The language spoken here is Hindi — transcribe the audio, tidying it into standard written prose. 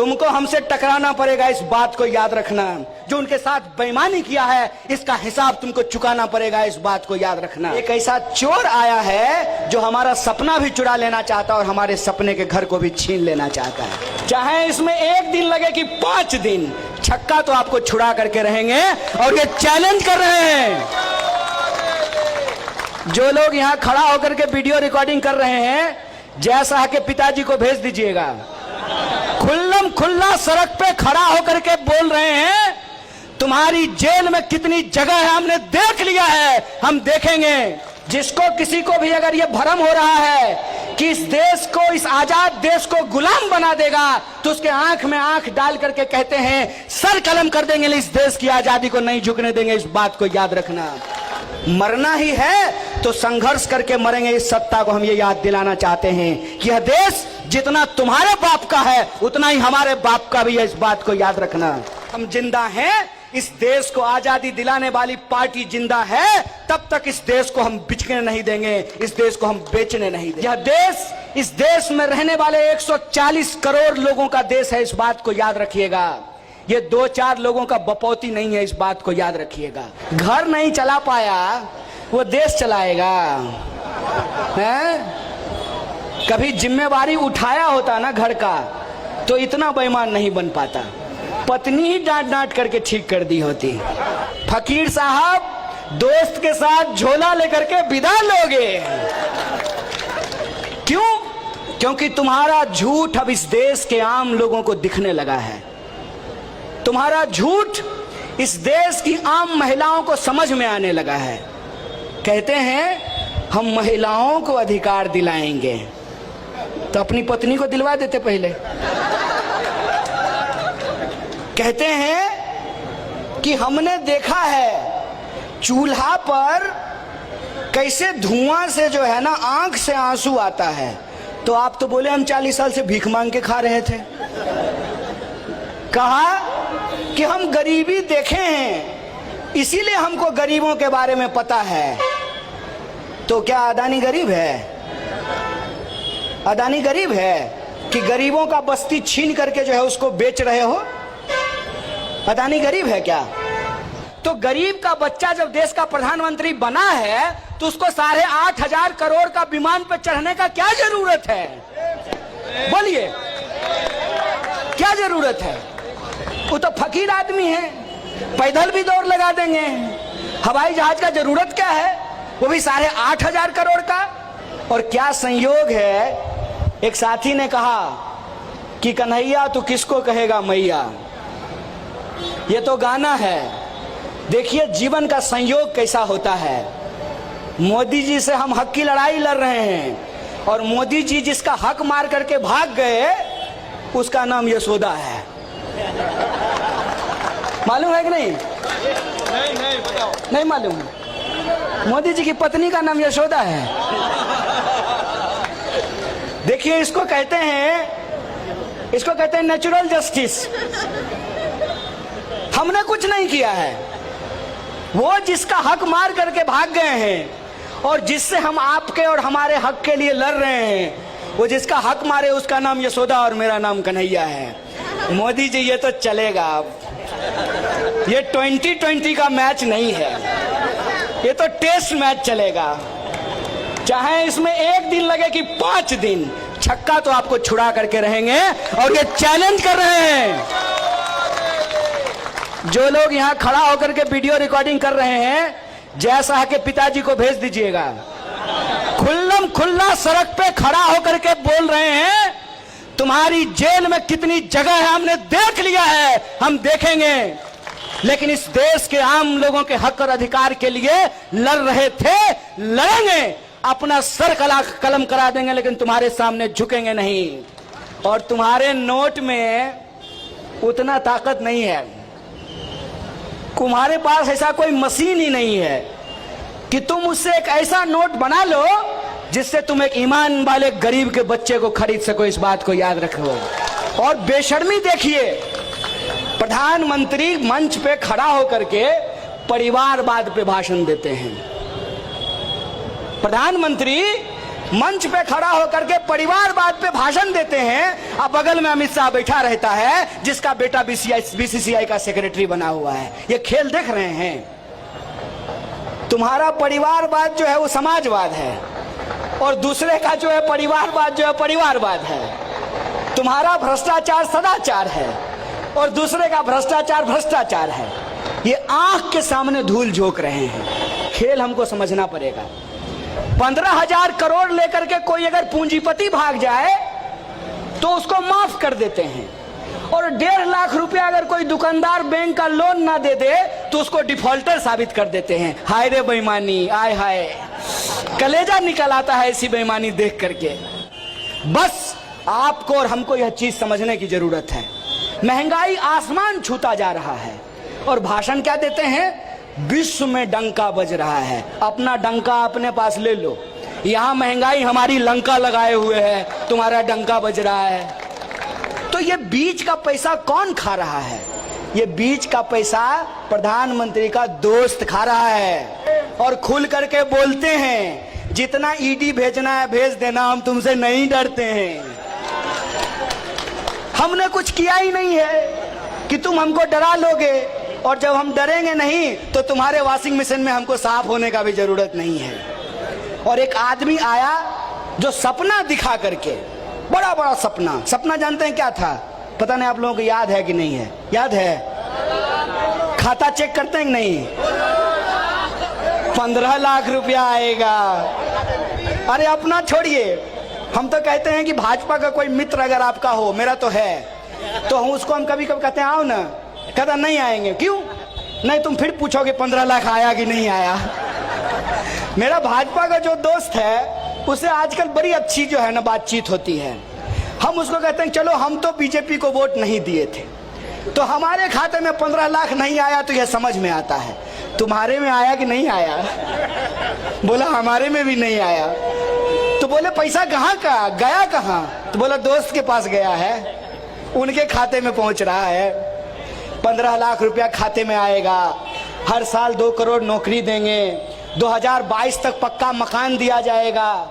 तुमको हमसे टकराना पड़ेगा, इस बात को याद रखना। जो उनके साथ बेईमानी किया है इसका हिसाब तुमको चुकाना पड़ेगा, इस बात को याद रखना। एक ऐसा चोर आया है जो हमारा सपना भी चुरा लेना चाहता है और हमारे सपने के घर को भी छीन लेना चाहता है। चाहे इसमें 1 दिन लगे कि 5 दिन, छक्का तो आपको छुड़ा करके रहेंगे। और ये चैलेंज कर रहे हैं जो लोग यहाँ खड़ा होकर के वीडियो रिकॉर्डिंग कर रहे हैं, जय शाह के पिताजी को भेज दीजिएगा। खुल्लम खुल्ला सड़क पे खड़ा होकर के बोल रहे हैं तुम्हारी जेल में कितनी जगह है हमने देख लिया है, हम देखेंगे। जिसको किसी को भी अगर ये भ्रम हो रहा है कि इस देश को, इस आजाद देश को गुलाम बना देगा, तो उसके आंख में आंख डाल करके कहते हैं सर कलम कर देंगे, इस देश की आजादी को नहीं झुकने देंगे। इस बात को याद रखना। मरना ही है तो संघर्ष करके मरेंगे। इस सत्ता को हम ये याद दिलाना चाहते हैं कि यह देश जितना तुम्हारे बाप का है उतना ही हमारे बाप का भी है, इस बात को याद रखना। हम जिंदा हैं, इस देश को आजादी दिलाने वाली पार्टी जिंदा है, तब तक इस देश को हम बिकने नहीं देंगे, इस देश को हम बेचने नहीं देंगे। यह देश, इस देश में रहने वाले 140 करोड़ लोगों का देश है, इस बात को याद रखिएगा। ये 2-4 लोगों का बपौती नहीं है, इस बात को याद रखिएगा। घर नहीं चला पाया वो देश चलाएगा है? कभी जिम्मेवारी उठाया होता ना घर का तो इतना बेईमान नहीं बन पाता। पत्नी ही डांट डांट करके ठीक कर दी होती। फकीर साहब दोस्त के साथ झोला लेकर के विदा लोगे। क्यों? क्योंकि तुम्हारा झूठ अब इस देश के आम लोगों को दिखने लगा है। तुम्हारा झूठ इस देश की आम महिलाओं को समझ में आने लगा है। कहते हैं हम महिलाओं को अधिकार दिलाएंगे, तो अपनी पत्नी को दिलवा देते पहले। कहते हैं कि हमने देखा है चूल्हा पर कैसे धुआं से जो है ना आंख से आंसू आता है, तो आप तो बोले हम 40 साल से भीख मांग के खा रहे थे। कहा कि हम गरीबी देखे हैं इसीलिए हमको गरीबों के बारे में पता है। तो क्या अदानी गरीब है? अदानी गरीब है कि गरीबों का बस्ती छीन करके जो है उसको बेच रहे हो? अदानी गरीब है क्या? तो गरीब का बच्चा जब देश का प्रधानमंत्री बना है तो उसको 8,500 करोड़ का विमान पर चढ़ने का क्या जरूरत है? बोलिए, क्या जरूरत है? वो तो फकीर आदमी है, पैदल भी दौड़ लगा देंगे। हवाई जहाज का जरूरत क्या है, वो भी 8,500 करोड़ का। और क्या संयोग है, एक साथी ने कहा कि कन्हैया तू किसको कहेगा मैया। ये तो गाना है। देखिए जीवन का संयोग कैसा होता है। मोदी जी से हम हक की लड़ाई लड़ रहे हैं और मोदी जी जिसका हक मार करके भाग गए उसका नाम यशोदा है। मालूम है कि नहीं? नहीं बताओ। नहीं मालूम? मोदी जी की पत्नी का नाम यशोदा है। देखिए इसको कहते हैं नेचुरल जस्टिस। हमने कुछ नहीं किया है, वो जिसका हक मार करके भाग गए हैं और जिससे हम आपके और हमारे हक के लिए लड़ रहे हैं, वो जिसका हक मारे उसका नाम यशोदा और मेरा नाम कन्हैया है। मोदी जी ये तो चलेगा, ये 2020 का मैच नहीं है, ये तो टेस्ट मैच चलेगा। चाहे इसमें 1 दिन लगे कि 5 दिन, छक्का तो आपको छुड़ा करके रहेंगे। और ये चैलेंज कर रहे हैं जो लोग यहाँ खड़ा होकर के वीडियो रिकॉर्डिंग कर रहे हैं, जय शाह के पिताजी को भेज दीजिएगा। खुल्लम खुल्ला सड़क पे खड़ा होकर के बोल रहे हैं तुम्हारी जेल में कितनी जगह है हमने देख लिया है, हम देखेंगे। लेकिन इस देश के आम लोगों के हक और अधिकार के लिए लड़ रहे थे, लड़ेंगे, अपना सर कलम करा देंगे, लेकिन तुम्हारे सामने झुकेंगे नहीं। और तुम्हारे नोट में उतना ताकत नहीं है, तुम्हारे पास ऐसा कोई मशीन ही नहीं है कि तुम उससे एक ऐसा नोट बना लो जिससे तुम एक ईमान वाले गरीब के बच्चे को खरीद सको। इस बात को याद रखो। और बेशर्मी देखिए, प्रधानमंत्री मंच पे खड़ा होकर के परिवारवाद पे भाषण देते हैं। प्रधानमंत्री मंच पे खड़ा होकर के परिवारवाद पे भाषण देते हैं, अब बगल में अमित शाह बैठा रहता है जिसका बेटा बीसीसीआई का सेक्रेटरी बना हुआ है। ये खेल देख रहे हैं। तुम्हारा परिवारवाद जो है वो समाजवाद है और दूसरे का जो है परिवारवाद जो है परिवारवाद है। तुम्हारा भ्रष्टाचार सदाचार है और दूसरे का भ्रष्टाचार भ्रष्टाचार है। ये आंख के सामने धूल झोंक रहे हैं। खेल हमको समझना पड़ेगा। 15,000 करोड़ लेकर के कोई अगर पूंजीपति भाग जाए तो उसको माफ कर देते हैं, और 1.5 लाख रुपया अगर कोई दुकानदार बैंक का लोन ना दे दे तो उसको डिफॉल्टर साबित कर देते हैं। हाय रे बेईमानी, आय हाय, कलेजा निकल आता है ऐसी बेईमानी देख करके। बस आपको और हमको यह चीज समझने की जरूरत है। महंगाई आसमान छूता जा रहा है और भाषण क्या देते हैं? विश्व में डंका बज रहा है। अपना डंका अपने पास ले लो। यहां महंगाई हमारी लंका लगाए हुए है, तुम्हारा डंका बज रहा है। तो ये बीच का पैसा कौन खा रहा है? ये बीच का पैसा प्रधानमंत्री का दोस्त खा रहा है और खुल करके बोलते हैं जितना ईडी भेजना है भेज देना, हम तुमसे नहीं डरते हैं। हमने कुछ किया ही नहीं है कि तुम हमको डरा लोगे, और जब हम डरेंगे नहीं तो तुम्हारे वॉशिंग मशीन में हमको साफ होने का भी जरूरत नहीं है। और एक आदमी आया जो सपना दिखा करके, बड़ा बड़ा सपना जानते हैं क्या था? पता नहीं आप लोगों को याद है कि नहीं है? याद है? खाता चेक करते हैं कि नहीं? 15 लाख रुपया आएगा। अरे अपना छोड़िए, हम तो कहते हैं कि भाजपा का कोई मित्र अगर आपका हो, मेरा तो है, तो उसको हम कभी कभी कहते हैं आओ ना, कहता नहीं आएंगे। क्यों नहीं? तुम फिर पूछोगे 15 लाख आया कि नहीं आया। मेरा भाजपा का जो दोस्त है उसे आजकल बड़ी अच्छी जो है ना बातचीत होती है। हम उसको कहते हैं चलो हम तो बीजेपी को वोट नहीं दिए थे, तो हमारे खाते में 15 लाख नहीं आया तो यह समझ में आता है। तुम्हारे में आया कि नहीं आया? बोला हमारे में भी नहीं आया। तो बोले पैसा कहाँ का गया, कहाँ? तो बोला दोस्त के पास गया है, उनके खाते में पहुंच रहा है। 15 लाख रुपया खाते में आएगा। हर साल 2 करोड़ नौकरी देंगे। 2022 तक पक्का मकान दिया जाएगा।